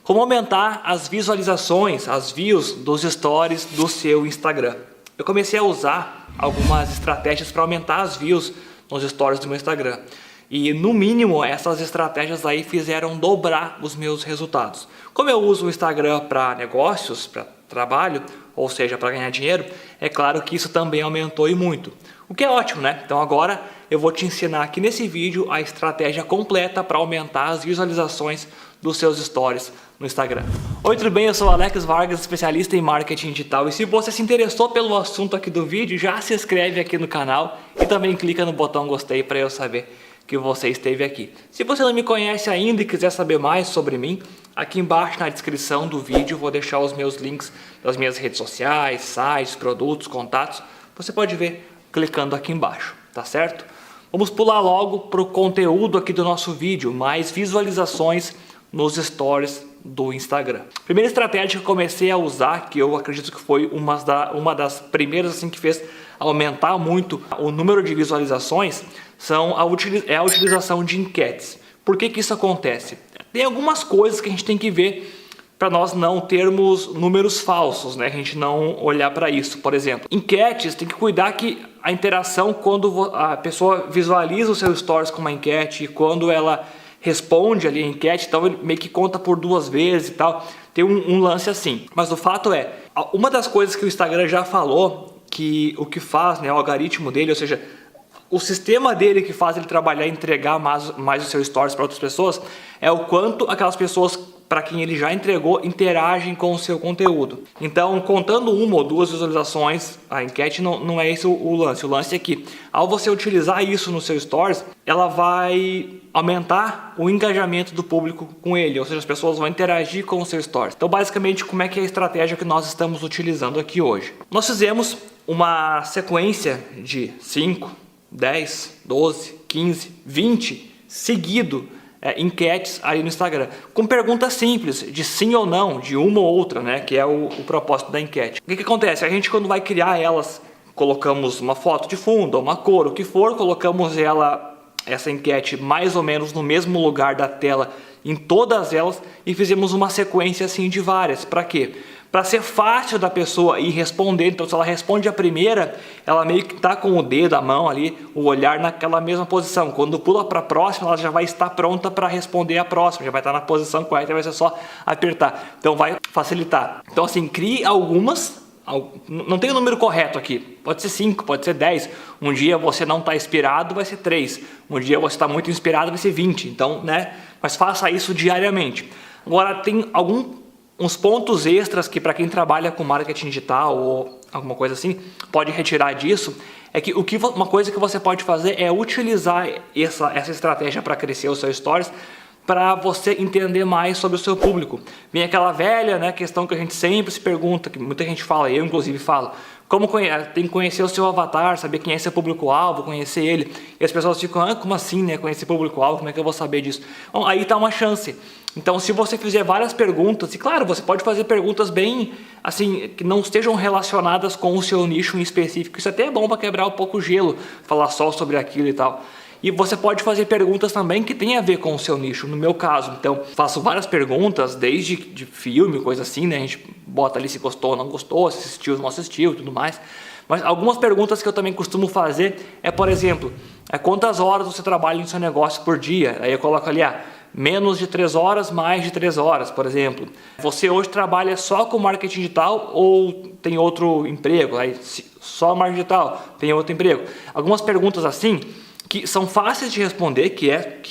Como aumentar as visualizações, as views dos stories do seu Instagram? Eu comecei a usar algumas estratégias para aumentar as views nos stories do meu Instagram. E no mínimo essas estratégias aí fizeram dobrar os meus resultados. Como eu uso o Instagram para negócios, para trabalho, ou seja, para ganhar dinheiro, é claro que isso também aumentou e muito. O que é ótimo, né? Então agora eu vou te ensinar aqui nesse vídeo a estratégia completa para aumentar as visualizações dos seus stories no Instagram. Oi, tudo bem? Eu sou o Alex Vargas, especialista em marketing digital. E se você se interessou pelo assunto aqui do vídeo, já se inscreve aqui no canal e também clica no botão gostei para eu saber que você esteve aqui. Se você não me conhece ainda e quiser saber mais sobre mim, aqui embaixo na descrição do vídeo vou deixar os meus links das minhas redes sociais, sites, produtos, contatos. Você pode ver clicando aqui embaixo, tá certo? Vamos pular logo para o conteúdo aqui do nosso vídeo, mais visualizações nos stories do Instagram. Primeira estratégia que eu comecei a usar, que eu acredito que foi uma das primeiras assim, que fez aumentar muito o número de visualizações, é a utilização de enquetes. Por que isso acontece? Tem algumas coisas que a gente tem que ver para nós não termos números falsos, né? A gente não olhar para isso. Por exemplo, enquetes, tem que cuidar que a interação, quando a pessoa visualiza o seu stories com uma enquete, quando ela responde ali a enquete, então ele meio que conta por duas vezes e tal, tem um lance assim. Mas o fato é, uma das coisas que o Instagram já falou, que o que faz, né, o algoritmo dele, ou seja, o sistema dele que faz ele trabalhar e entregar mais o seu stories para outras pessoas, é o quanto aquelas pessoas para quem ele já entregou interagem com o seu conteúdo. Então, contando uma ou duas visualizações, a enquete não é esse o lance. O lance é que, ao você utilizar isso no seu stories, ela vai aumentar o engajamento do público com ele, ou seja, as pessoas vão interagir com o seu stories. Então, basicamente, como é que é a estratégia que nós estamos utilizando aqui hoje? Nós fizemos uma sequência de 5, 10, 12, 15, 20 seguido enquetes aí no Instagram, com perguntas simples, de sim ou não, de uma ou outra, né, que é o propósito da enquete. O que acontece? A gente, quando vai criar elas, colocamos uma foto de fundo, uma cor, o que for, colocamos essa enquete mais ou menos no mesmo lugar da tela em todas elas e fizemos uma sequência assim de várias. Para quê? Para ser fácil da pessoa ir responder. Então, se ela responde a primeira, ela meio que está com o dedo, a mão ali, o olhar naquela mesma posição. Quando pula para a próxima, ela já vai estar pronta para responder a próxima, já vai estar na posição correta, vai ser só apertar. Então, vai facilitar. Então, assim, crie algumas. Não tem o número correto aqui, pode ser 5, pode ser 10. Um dia você não está inspirado, vai ser 3. Um dia você está muito inspirado, vai ser 20. Então, né? Mas faça isso diariamente. Agora, tem uns pontos extras que, para quem trabalha com marketing digital ou alguma coisa assim, pode retirar disso. É que uma coisa que você pode fazer é utilizar essa estratégia para crescer o seu stories, para você entender mais sobre o seu público. Vem aquela velha, né, questão que a gente sempre se pergunta, que muita gente fala, eu inclusive falo, tem que conhecer o seu avatar, saber quem é seu público-alvo, conhecer ele. E as pessoas ficam, como assim, né, conhecer público-alvo, como é que eu vou saber disso? Bom, aí está uma chance. Então, se você fizer várias perguntas, e claro, você pode fazer perguntas bem, assim, que não estejam relacionadas com o seu nicho em específico. Isso até é bom para quebrar um pouco o gelo, falar só sobre aquilo e tal. E você pode fazer perguntas também que tem a ver com o seu nicho, no meu caso. Então, faço várias perguntas, desde de filme, coisa assim, né? A gente bota ali se gostou ou não gostou, se assistiu ou não assistiu e tudo mais. Mas algumas perguntas que eu também costumo fazer é, por exemplo, quantas horas você trabalha no seu negócio por dia? Aí eu coloco ali, menos de 3 horas, mais de 3 horas, por exemplo. Você hoje trabalha só com marketing digital ou tem outro emprego? Aí, só marketing digital, tem outro emprego? Algumas perguntas assim, que são fáceis de responder, que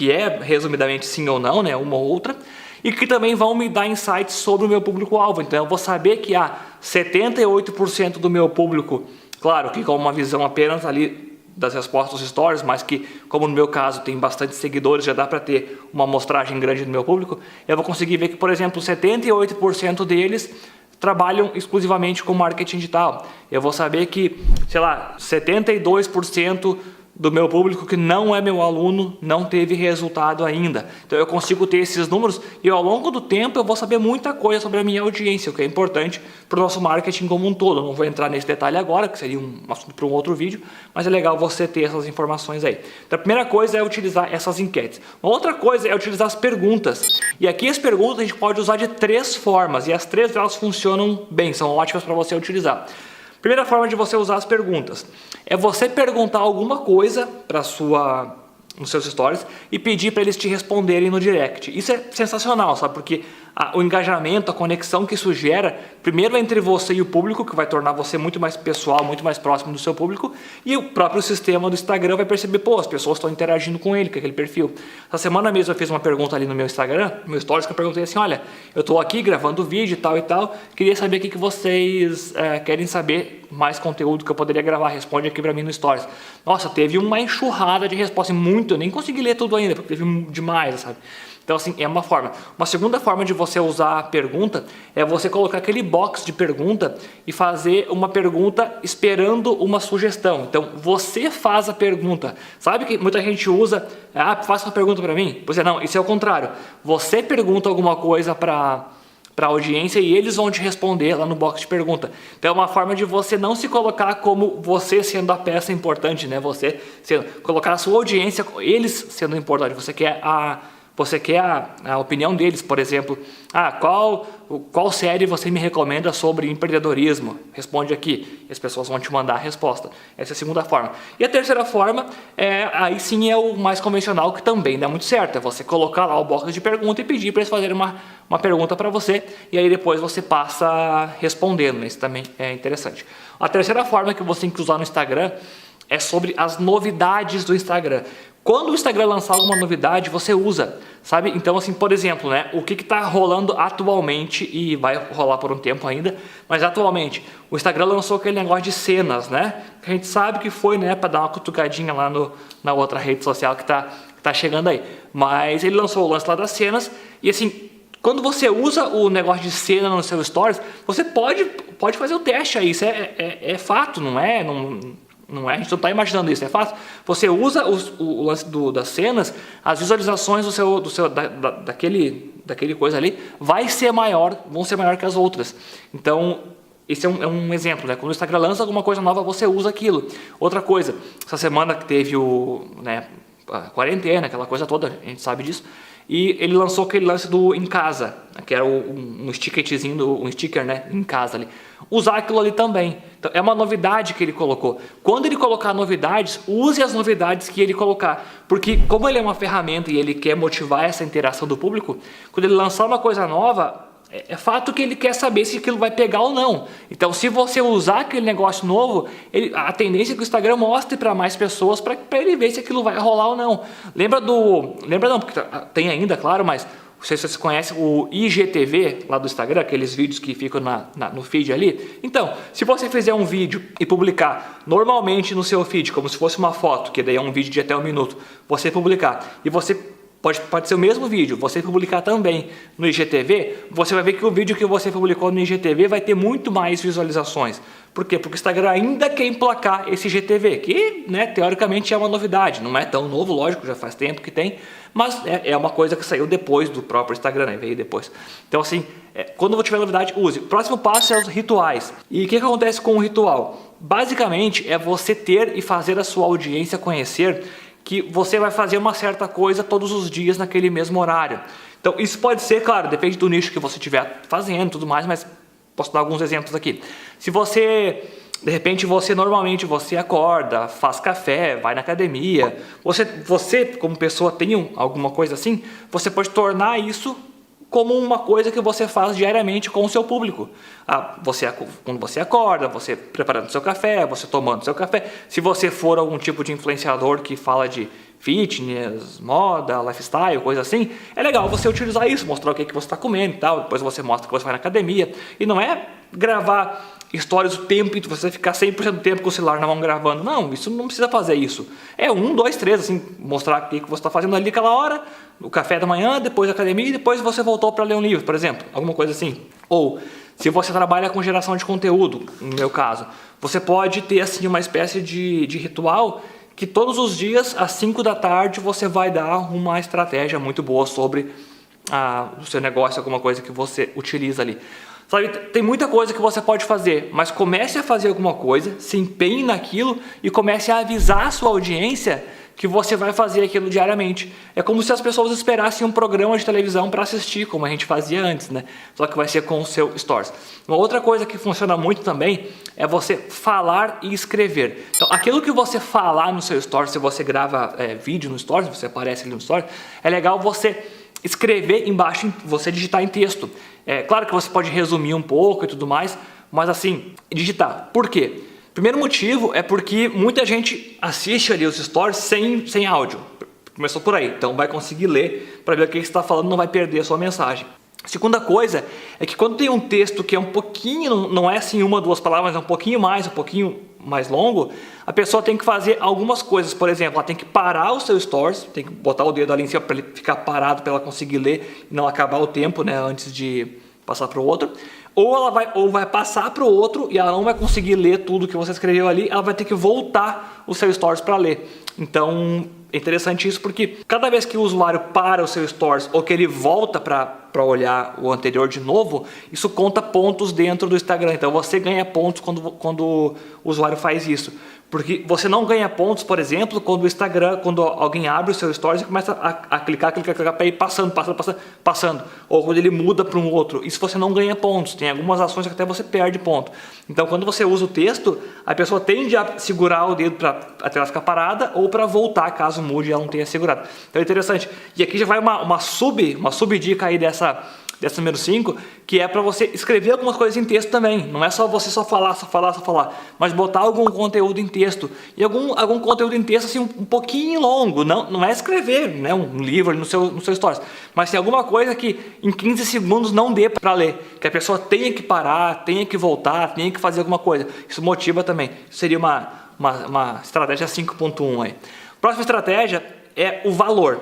é resumidamente sim ou não, né, uma ou outra, e que também vão me dar insights sobre o meu público-alvo. Então eu vou saber que 78% do meu público, claro que com uma visão apenas ali das respostas dos stories, mas que, como no meu caso tem bastante seguidores, já dá para ter uma amostragem grande do meu público, eu vou conseguir ver que, por exemplo, 78% deles trabalham exclusivamente com marketing digital. Eu vou saber que, sei lá, 72% do meu público que não é meu aluno não teve resultado ainda. Então eu consigo ter esses números e ao longo do tempo eu vou saber muita coisa sobre a minha audiência, o que é importante para o nosso marketing como um todo. Eu não vou entrar nesse detalhe agora, que seria um assunto para um outro vídeo, mas é legal você ter essas informações aí. Então a primeira coisa é utilizar essas enquetes. Uma outra coisa é utilizar as perguntas. E aqui as perguntas a gente pode usar de 3 formas e as 3 delas funcionam bem, são ótimas para você utilizar. Primeira forma de você usar as perguntas é você perguntar alguma coisa nos seus stories e pedir para eles te responderem no direct. Isso é sensacional, sabe? Porque o engajamento, a conexão que isso gera, primeiro entre você e o público, que vai tornar você muito mais pessoal, muito mais próximo do seu público, e o próprio sistema do Instagram vai perceber, pô, as pessoas estão interagindo com ele, com aquele perfil. Essa semana mesmo eu fiz uma pergunta ali no meu Instagram, no meu stories, que eu perguntei assim, olha, eu estou aqui gravando vídeo e tal, queria saber o que vocês querem saber, mais conteúdo que eu poderia gravar, responde aqui para mim no stories. Nossa, teve uma enxurrada de respostas, muito, eu nem consegui ler tudo ainda, porque teve demais, sabe? Então, assim, é uma forma. Uma segunda forma de você usar a pergunta é você colocar aquele box de pergunta e fazer uma pergunta esperando uma sugestão. Então, você faz a pergunta. Sabe que muita gente usa, faça uma pergunta para mim? Pois é, não, isso é o contrário. Você pergunta alguma coisa para a audiência e eles vão te responder lá no box de pergunta. Então é uma forma de você não se colocar como você sendo a peça importante, né? Colocar a sua audiência, eles sendo importante. Você quer a opinião deles, por exemplo. Qual série você me recomenda sobre empreendedorismo? Responde aqui. E as pessoas vão te mandar a resposta. Essa é a segunda forma. E a terceira forma, aí sim é o mais convencional, que também dá muito certo. É você colocar lá o box de pergunta e pedir para eles fazerem uma pergunta para você. E aí depois você passa respondendo. Isso também é interessante. A terceira forma que você tem que usar no Instagram é sobre as novidades do Instagram. Quando o Instagram lançar alguma novidade, você usa, sabe? Então, assim, por exemplo, né, o que está rolando atualmente, e vai rolar por um tempo ainda, mas atualmente, o Instagram lançou aquele negócio de cenas, né? Que a gente sabe que foi, né, para dar uma cutucadinha lá na outra rede social que tá chegando aí. Mas ele lançou o lance lá das cenas, e assim, quando você usa o negócio de cena no seu stories, você pode fazer o teste aí, isso é fato, não é? Não é, a gente não está imaginando isso, é fácil. Você usa o lance das cenas, as visualizações daquele coisa ali vão ser maior que as outras. Então, esse é um exemplo, né? Quando o Instagram lança alguma coisa nova, você usa aquilo. Outra coisa, essa semana que teve a quarentena, aquela coisa toda, a gente sabe disso, e ele lançou aquele lance do em casa, que era um stickerzinho, um sticker, né, em casa ali. Usar aquilo ali também. Então, é uma novidade que ele colocou. Quando ele colocar novidades, use as novidades que ele colocar. Porque como ele é uma ferramenta e ele quer motivar essa interação do público, quando ele lançar uma coisa nova, é fato que ele quer saber se aquilo vai pegar ou não. Então, se você usar aquele negócio novo, a tendência é que o Instagram mostre para mais pessoas para ele ver se aquilo vai rolar ou não. Lembra não, porque tem ainda, claro, mas não sei se você conhece o IGTV lá do Instagram, aqueles vídeos que ficam no feed ali. Então, se você fizer um vídeo e publicar normalmente no seu feed, como se fosse uma foto, que daí é um vídeo de até 1 minuto, você publicar e você pode ser o mesmo vídeo, você publicar também no IGTV, você vai ver que o vídeo que você publicou no IGTV vai ter muito mais visualizações. Por quê? Porque o Instagram ainda quer emplacar esse IGTV, que, né, teoricamente é uma novidade, não é tão novo, lógico, já faz tempo que tem, mas é uma coisa que saiu depois do próprio Instagram, né, veio depois. Então, assim, quando tiver novidade, use. O próximo passo é os rituais. E o que acontece com o ritual? Basicamente, é você ter e fazer a sua audiência conhecer que você vai fazer uma certa coisa todos os dias naquele mesmo horário. Então, isso pode ser, claro, depende do nicho que você estiver fazendo e tudo mais, mas posso dar alguns exemplos aqui. Se você, de repente, normalmente você acorda, faz café, vai na academia, você como pessoa tem alguma coisa assim, você pode tornar isso como uma coisa que você faz diariamente com o seu público. Quando você acorda, você preparando seu café, você tomando seu café. Se você for algum tipo de influenciador que fala de fitness, moda, lifestyle, coisa assim, é legal você utilizar isso, mostrar o que você está comendo e tal, depois você mostra que você vai na academia. E não é gravar stories o tempo e você ficar 100% do tempo com o celular na mão gravando. Não, isso não precisa fazer isso. É 1, 2, 3, assim, mostrar o que você está fazendo ali aquela hora, o café da manhã, depois a academia e depois você voltou para ler um livro, por exemplo, alguma coisa assim. Ou, se você trabalha com geração de conteúdo, no meu caso, você pode ter assim uma espécie de ritual que todos os dias, às 5 da tarde, você vai dar uma estratégia muito boa sobre o seu negócio, alguma coisa que você utiliza ali. Sabe, tem muita coisa que você pode fazer, mas comece a fazer alguma coisa, se empenhe naquilo e comece a avisar a sua audiência que você vai fazer aquilo diariamente. É como se as pessoas esperassem um programa de televisão para assistir, como a gente fazia antes, né? Só que vai ser com o seu Stories. Uma outra coisa que funciona muito também é você falar e escrever. Então, aquilo que você falar no seu Stories, se você grava vídeo no Stories, você aparece ali no Stories, é legal você escrever embaixo, você digitar em texto. É claro que você pode resumir um pouco e tudo mais, mas assim, digitar. Por quê? Primeiro motivo é porque muita gente assiste ali os stories sem áudio. Começou por aí, então vai conseguir ler para ver o que você está falando, não vai perder a sua mensagem. Segunda coisa é que quando tem um texto que é um pouquinho, não é assim uma, duas palavras, é um pouquinho mais longo, a pessoa tem que fazer algumas coisas. Por exemplo, ela tem que parar o seu stories, tem que botar o dedo ali em cima para ele ficar parado, para ela conseguir ler e não acabar o tempo, né, antes de passar para o outro. Ou vai passar para o outro e ela não vai conseguir ler tudo que você escreveu ali, ela vai ter que voltar o seu stories para ler. Então é interessante isso, porque cada vez que o usuário para o seu stories ou que ele volta para olhar o anterior de novo, isso conta pontos dentro do Instagram. Então você ganha pontos quando o usuário faz isso. Porque você não ganha pontos, por exemplo, quando o Instagram, quando alguém abre o seu stories e começa a clicar para ir passando. Ou quando ele muda para um outro. Isso você não ganha pontos. Tem algumas ações que até você perde ponto. Então, quando você usa o texto, a pessoa tende a segurar o dedo para a tela ficar parada ou para voltar, caso mude e ela não tenha segurado. Então é interessante. E aqui já vai uma sub-dica aí dessa número 5, que é para você escrever algumas coisas em texto também. Não é só você só falar, mas botar algum conteúdo em texto. E algum conteúdo em texto assim, um pouquinho longo. Não é escrever, né, um livro no seu stories. Mas tem alguma coisa que em 15 segundos não dê para ler. Que a pessoa tenha que parar, tenha que voltar, tenha que fazer alguma coisa. Isso motiva também. Isso seria uma estratégia 5.1 aí. Próxima estratégia é o valor.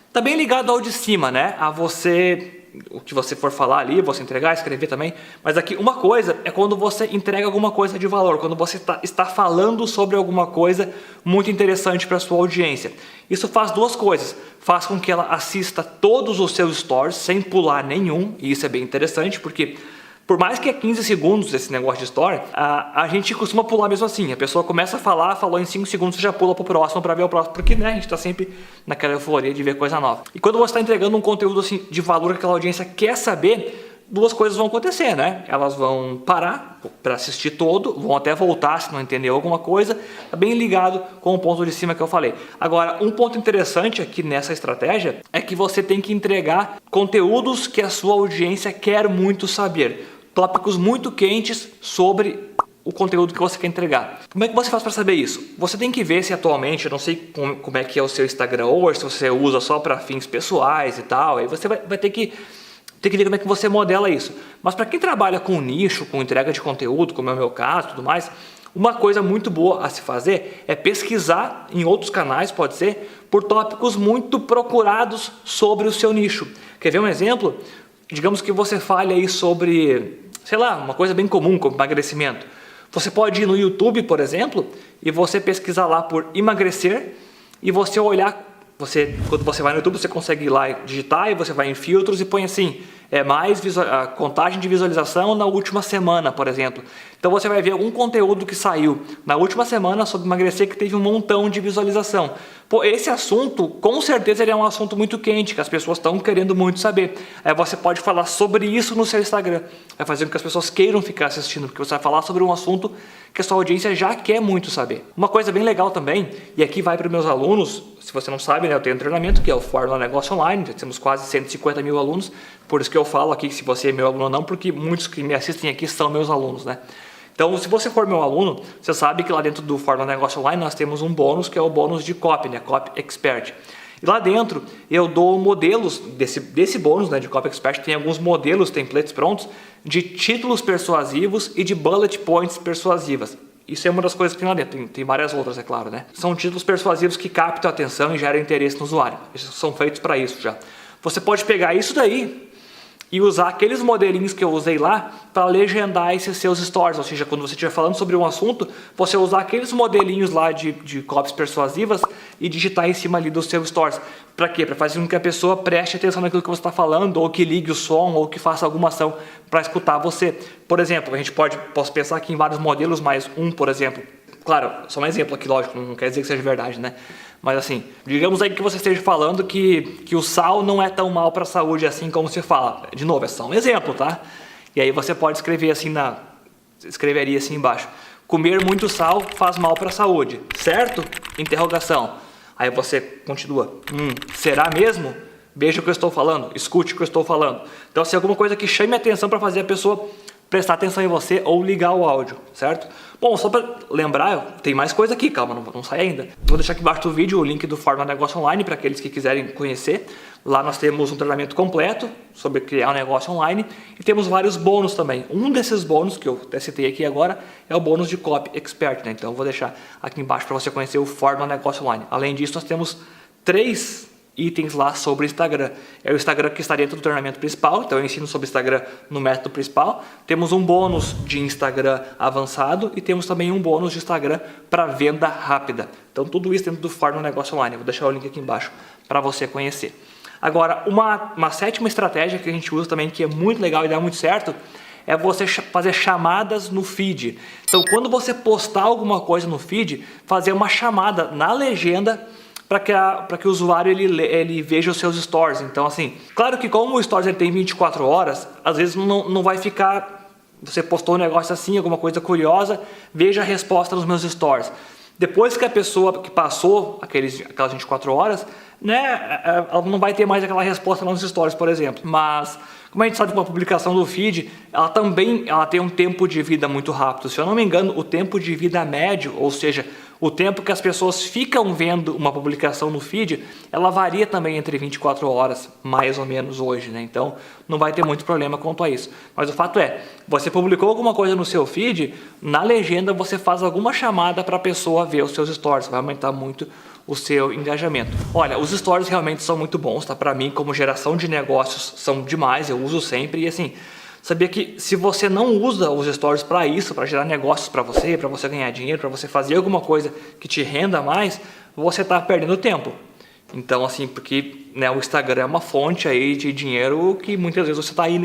Está bem ligado ao de cima, né? A você... o que você for falar ali, você entregar, escrever também. Mas aqui uma coisa é quando você entrega alguma coisa de valor, quando você está falando sobre alguma coisa muito interessante para a sua audiência. Isso faz duas coisas. Faz com que ela assista todos os seus stories sem pular nenhum, e isso é bem interessante, porque por mais que é 15 segundos esse negócio de story, a gente costuma pular mesmo assim. A pessoa começa a falar, falou em 5 segundos, você já pula para o próximo para ver o próximo. Porque, né, a gente está sempre naquela euforia de ver coisa nova. E quando você está entregando um conteúdo assim, de valor que aquela audiência quer saber, duas coisas vão acontecer, né? Elas vão parar para assistir todo, vão até voltar se não entendeu alguma coisa. Está bem ligado com o ponto de cima que eu falei. Agora, um ponto interessante aqui nessa estratégia é que você tem que entregar conteúdos que a sua audiência quer muito saber. Tópicos muito quentes sobre o conteúdo que você quer entregar. Como é que você faz para saber isso? Você tem que ver se atualmente, eu não sei como é que é o seu Instagram hoje, se você usa só para fins pessoais e tal, aí você vai ter que ver como é que você modela isso. Mas para quem trabalha com nicho, com entrega de conteúdo, como é o meu caso e tudo mais, uma coisa muito boa a se fazer é pesquisar em outros canais, pode ser, por tópicos muito procurados sobre o seu nicho. Quer ver um exemplo? Digamos que você fale aí sobre, sei lá, uma coisa bem comum como emagrecimento. Você pode ir no YouTube, por exemplo, e você pesquisar lá por emagrecer e você olhar, quando você vai no YouTube, você consegue ir lá e digitar e você vai em filtros e põe assim, a contagem de visualização na última semana, por exemplo. Então você vai ver algum conteúdo que saiu na última semana sobre emagrecer que teve um montão de visualização. Pô, esse assunto, com certeza, ele é um assunto muito quente, que as pessoas estão querendo muito saber. Aí você pode falar sobre isso no seu Instagram. Vai fazer com que as pessoas queiram ficar assistindo, porque você vai falar sobre um assunto que a sua audiência já quer muito saber. Uma coisa bem legal também, e aqui vai para os meus alunos, se você não sabe, né, eu tenho um treinamento que é o Fórmula Negócio Online, já temos quase 150 mil alunos, por isso que eu falo aqui se você é meu aluno ou não, porque muitos que me assistem aqui são meus alunos, né? Então, se você for meu aluno, você sabe que lá dentro do Fórmula Negócio Online nós temos um bônus que é o bônus de Copy, né? Copy Expert. E lá dentro eu dou modelos desse bônus, né, de Copy Expert, tem alguns modelos, templates prontos, de títulos persuasivos e de bullet points persuasivas. Isso é uma das coisas que tem lá dentro, tem várias outras, é claro, né? São títulos persuasivos que captam a atenção e geram interesse no usuário. Eles são feitos para isso já. Você pode pegar isso daí e usar aqueles modelinhos que eu usei lá para legendar esses seus stories. Ou seja, quando você estiver falando sobre um assunto, você usar aqueles modelinhos lá de copies persuasivas e digitar em cima ali dos seus stories. Para quê? Para fazer com que a pessoa preste atenção naquilo que você está falando, ou que ligue o som, ou que faça alguma ação para escutar você. Por exemplo, posso pensar aqui em vários modelos, mas por exemplo, claro, só um exemplo aqui, lógico, não quer dizer que seja verdade, né? Mas assim, digamos aí que você esteja falando que o sal não é tão mal para a saúde assim como você fala. De novo, é só um exemplo, tá? E aí você pode escrever assim escreveria assim embaixo: comer muito sal faz mal para a saúde, certo? Interrogação. Aí você continua: será mesmo? Veja o que eu estou falando, escute o que eu estou falando. Então, assim, alguma coisa que chame a atenção para fazer a pessoa prestar atenção em você ou ligar o áudio, certo? Bom, só para lembrar, tem mais coisa aqui, calma, não sai ainda. Vou deixar aqui embaixo do vídeo o link do Fórmula Negócio Online para aqueles que quiserem conhecer. Lá nós temos um treinamento completo sobre criar um negócio online e temos vários bônus também. Um desses bônus que eu até citei aqui agora é o bônus de Copy Expert, né? Então eu vou deixar aqui embaixo para você conhecer o Fórmula Negócio Online. Além disso, nós temos 3 itens lá sobre o Instagram. É o Instagram que está dentro do treinamento principal, então eu ensino sobre Instagram no método principal. Temos um bônus de Instagram avançado e temos também um bônus de Instagram para venda rápida. Então tudo isso dentro do Fórmula Negócio Online. Eu vou deixar o link aqui embaixo para você conhecer. Agora, uma 7ª estratégia que a gente usa também, que é muito legal e dá muito certo, é você fazer chamadas no feed. Então quando você postar alguma coisa no feed, fazer uma chamada na legenda para que o usuário ele veja os seus stories. Então assim, claro que como o stories ele tem 24 horas, às vezes não vai ficar, você postou um negócio assim, alguma coisa curiosa, veja a resposta nos meus stories. Depois que a pessoa que passou aquelas 24 horas, né, ela não vai ter mais aquela resposta nos stories, por exemplo. Mas como a gente sabe que uma publicação do feed, ela tem um tempo de vida muito rápido. Se eu não me engano, o tempo de vida médio, ou seja, o tempo que as pessoas ficam vendo uma publicação no feed, ela varia também entre 24 horas, mais ou menos hoje, né? Então, não vai ter muito problema quanto a isso. Mas o fato é, você publicou alguma coisa no seu feed, na legenda você faz alguma chamada para a pessoa ver os seus stories, vai aumentar muito o seu engajamento. Olha, os stories realmente são muito bons, tá? Para mim, como geração de negócios, são demais, eu uso sempre e assim, sabia que se você não usa os stories para isso, para gerar negócios para você ganhar dinheiro, para você fazer alguma coisa que te renda mais, você está perdendo tempo. Então assim, porque né, o Instagram é uma fonte aí de dinheiro que muitas vezes você tá aí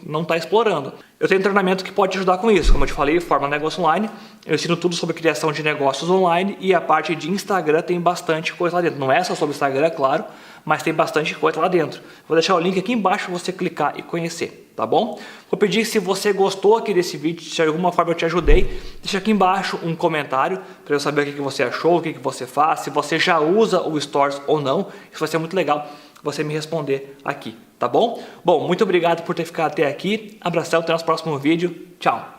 não está explorando. Eu tenho um treinamento que pode te ajudar com isso. Como eu te falei, Fórmula Negócio Online. Eu ensino tudo sobre criação de negócios online e a parte de Instagram tem bastante coisa lá dentro. Não é só sobre Instagram, claro, mas tem bastante coisa lá dentro. Vou deixar o link aqui embaixo para você clicar e conhecer, tá bom? Vou pedir, se você gostou aqui desse vídeo, se de alguma forma eu te ajudei, deixa aqui embaixo um comentário para eu saber o que você achou, o que você faz, se você já usa o Stories ou não. Isso vai ser muito legal você me responder aqui, tá bom? Bom, muito obrigado por ter ficado até aqui. Abração, até o nosso próximo vídeo. Tchau!